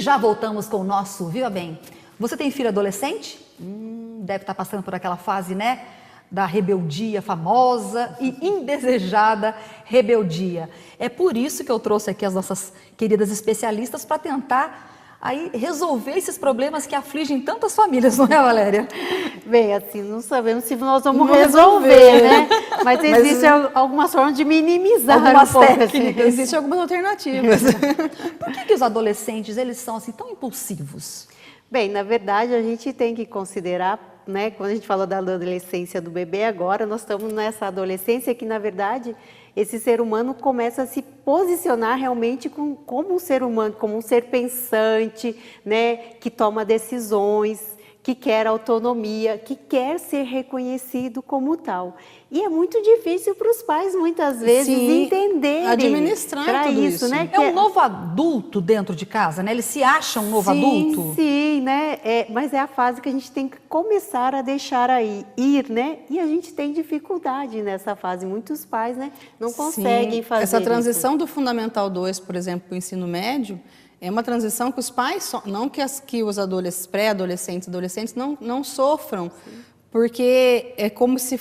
já voltamos com o nosso Viva Bem. Você tem filho adolescente? Deve estar passando por aquela fase, né? Da rebeldia famosa e indesejada rebeldia. É por isso que eu trouxe aqui as nossas queridas especialistas para tentar aí resolver esses problemas que afligem tantas famílias, não é, Valéria? Bem, assim, não sabemos se nós vamos resolver, né? Mas existem algumas formas de minimizar algumas técnicas. Assim. Existem algumas alternativas. Por que os adolescentes, eles são assim tão impulsivos? Bem, na verdade, a gente tem que considerar, né, quando a gente falou da adolescência do bebê, agora nós estamos nessa adolescência que, na verdade, esse ser humano começa a se posicionar realmente como um ser humano, como um ser pensante, né, que toma decisões, que quer autonomia, que quer ser reconhecido como tal. E é muito difícil para os pais, muitas vezes, entenderem. Administrar tudo isso, né? É um novo adulto dentro de casa, né? Eles se acham um novo adulto? Sim, né? Mas é a fase que a gente tem que começar a deixar ir, né? E a gente tem dificuldade nessa fase. Muitos pais, né, não conseguem fazer essa transição do Fundamental 2, por exemplo, para o ensino médio, é uma transição que os pais, não que os pré-adolescentes, adolescentes não sofram, porque é como se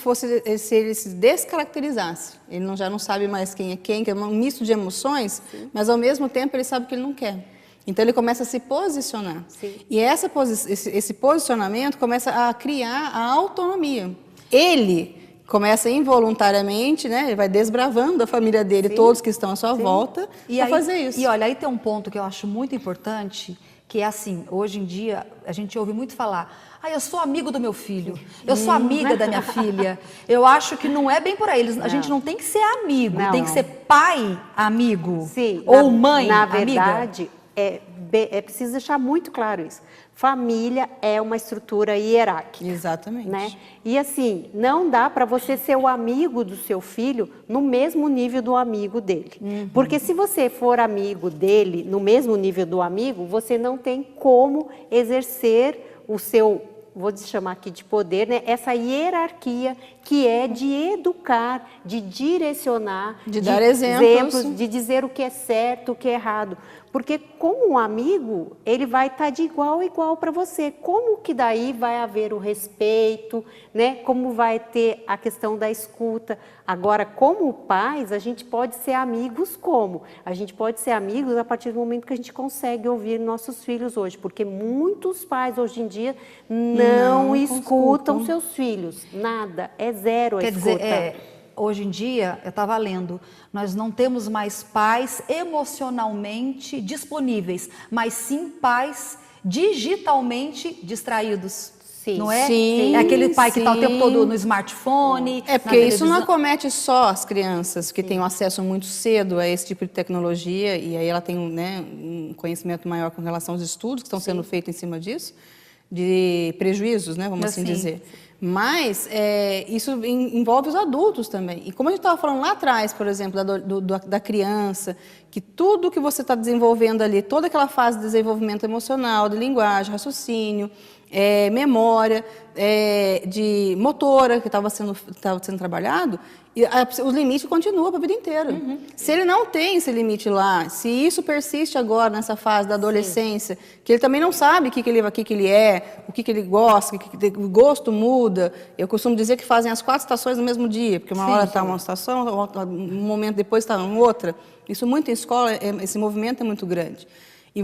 ele se descaracterizasse. Ele já não sabe mais quem, que é um misto de emoções, mas ao mesmo tempo ele sabe que ele não quer. Então ele começa a se posicionar. Sim. E esse posicionamento começa a criar a autonomia. Ele começa involuntariamente, né? Ele vai desbravando a família dele, todos que estão à sua volta, para fazer isso. E olha, aí tem um ponto que eu acho muito importante, que é assim, hoje em dia a gente ouve muito falar, eu sou amigo do meu filho, eu sou amiga da minha filha. Eu acho que não é bem por aí, a gente não tem que ser amigo, tem que ser pai amigo, ou mãe amiga. Na verdade, é preciso deixar muito claro isso. Família é uma estrutura hierárquica. Exatamente. Né? E assim, não dá para você ser o amigo do seu filho no mesmo nível do amigo dele. Porque se você for amigo dele no mesmo nível do amigo, você não tem como exercer o seu, vou chamar aqui de poder, né? Essa hierarquia que é de educar, de direcionar, de dar exemplos, de dizer o que é certo, o que é errado. Porque como um amigo, ele vai estar de igual a igual para você. Como que daí vai haver o respeito, né? Como vai ter a questão da escuta. Agora, como pais, a gente pode ser amigos como? A gente pode ser amigos a partir do momento que a gente consegue ouvir nossos filhos hoje. Porque muitos pais hoje em dia não escutam seus filhos. Nada, é zero a escuta. Quer dizer, hoje em dia, eu estava lendo, nós não temos mais pais emocionalmente disponíveis, mas sim pais digitalmente distraídos. Sim. Não é? Sim, é aquele pai que está o tempo todo no smartphone. É porque isso não acomete só as crianças que têm um acesso muito cedo a esse tipo de tecnologia, e aí ela tem, né, um conhecimento maior com relação aos estudos que estão sendo feitos em cima disso, de prejuízos, né, vamos assim dizer. Mas isso envolve os adultos também. E como a gente estava falando lá atrás, por exemplo, da criança, que tudo que você está desenvolvendo ali, toda aquela fase de desenvolvimento emocional, de linguagem, raciocínio, memória, de motora que estava sendo trabalhado, e o limite continua para a vida inteira. Se ele não tem esse limite lá, se isso persiste agora nessa fase da adolescência, que ele também não sabe o que ele é, o que ele gosta, o gosto muda. Eu costumo dizer que fazem as 4 estações no mesmo dia, porque uma hora está uma estação, um momento depois está em outra. Isso muito em escola, esse movimento é muito grande. E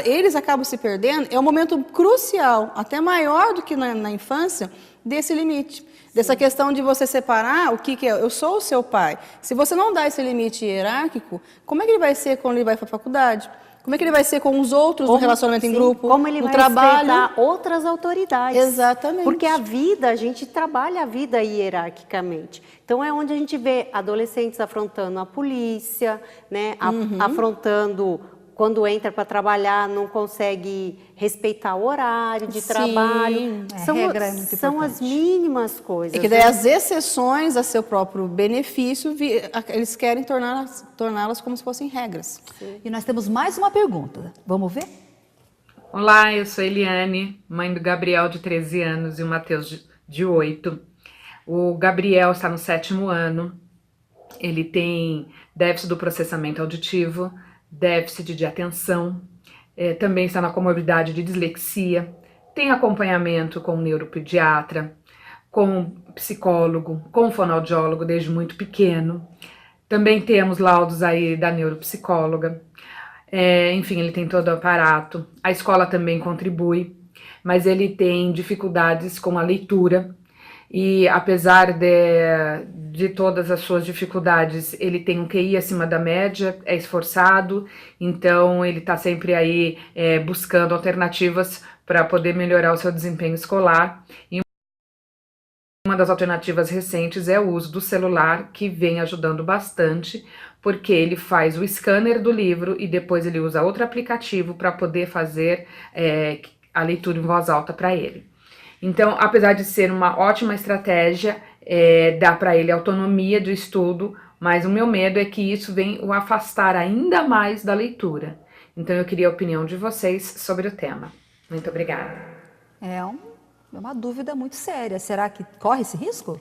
eles acabam se perdendo, é um momento crucial, até maior do que na infância, desse limite. Dessa questão de você separar o que é, eu sou o seu pai. Se você não dá esse limite hierárquico, como é que ele vai ser quando ele vai para a faculdade? Como é que ele vai ser com os outros no relacionamento em grupo, como ele no vai trabalho? respeitar outras autoridades. Exatamente. Porque a gente trabalha a vida hierarquicamente. Então, é onde a gente vê adolescentes afrontando a polícia, né, afrontando... Quando entra para trabalhar, não consegue respeitar o horário de trabalho. São as mínimas coisas. E que daí as exceções a seu próprio benefício, eles querem torná-las como se fossem regras. Sim. E nós temos mais uma pergunta. Vamos ver? Olá, eu sou Eliane, mãe do Gabriel de 13 anos e o Matheus de 8. O Gabriel está no 7º ano. Ele tem déficit do processamento auditivo, déficit de atenção, também está na comorbidade de dislexia, tem acompanhamento com neuropediatra, com psicólogo, com fonoaudiólogo desde muito pequeno. Também temos laudos aí da neuropsicóloga. Enfim, ele tem todo o aparato. A escola também contribui, mas ele tem dificuldades com a leitura. E apesar de todas as suas dificuldades, ele tem um QI acima da média, é esforçado, então ele está sempre aí buscando alternativas para poder melhorar o seu desempenho escolar. E uma das alternativas recentes é o uso do celular, que vem ajudando bastante, porque ele faz o scanner do livro e depois ele usa outro aplicativo para poder fazer a leitura em voz alta para ele. Então, apesar de ser uma ótima estratégia, dá para ele autonomia de estudo, mas o meu medo é que isso venha o afastar ainda mais da leitura. Então, eu queria a opinião de vocês sobre o tema. Muito obrigada. É uma dúvida muito séria. Será que corre esse risco?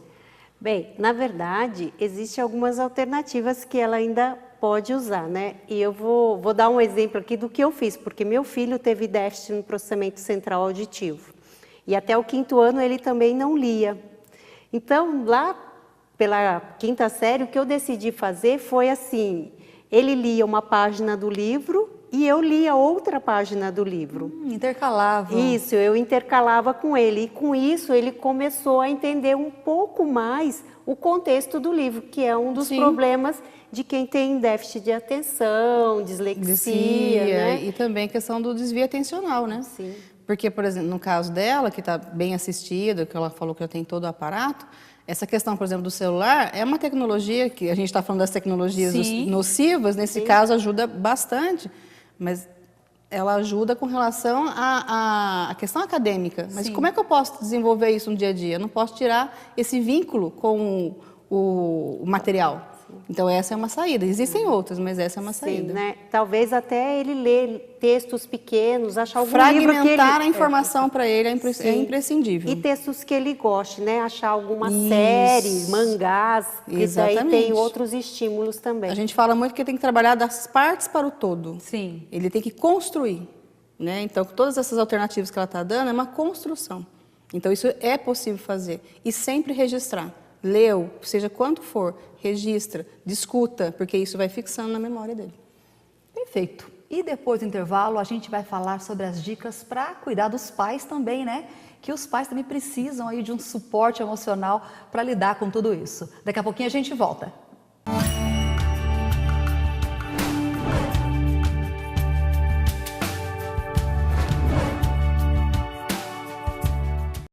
Bem, na verdade, existem algumas alternativas que ela ainda pode usar, né? E eu vou dar um exemplo aqui do que eu fiz, porque meu filho teve déficit no processamento central auditivo. E até o 5º ano ele também não lia. Então, lá pela 5ª série, o que eu decidi fazer foi assim, ele lia uma página do livro e eu lia outra página do livro. Intercalava. Isso, eu intercalava com ele. E com isso ele começou a entender um pouco mais o contexto do livro, que é um dos problemas de quem tem déficit de atenção, dislexia, né? E também a questão do desvio atencional, né? Sim. Porque, por exemplo, no caso dela, que está bem assistida, que ela falou que já tem todo o aparato, essa questão, por exemplo, do celular, é uma tecnologia que a gente está falando das tecnologias nocivas, nesse caso ajuda bastante, mas ela ajuda com relação à questão acadêmica. Mas como é que eu posso desenvolver isso no dia a dia? Eu não posso tirar esse vínculo com o material. Então, essa é uma saída. Existem outras, mas essa é uma saída. Né? Talvez até ele ler textos pequenos, achar algum livro que ele... Fragmentar a informação para ele é imprescindível. E textos que ele goste, né? Achar alguma série, mangás, que daí tem outros estímulos também. A gente fala muito que tem que trabalhar das partes para o todo. Sim. Ele tem que construir, né? Então, todas essas alternativas que ela está dando é uma construção. Então, isso é possível fazer. E sempre registrar. Leu, seja quanto for, registra, discuta, porque isso vai fixando na memória dele. Perfeito. E depois do intervalo, a gente vai falar sobre as dicas para cuidar dos pais também, né? Que os pais também precisam aí de um suporte emocional para lidar com tudo isso. Daqui a pouquinho a gente volta.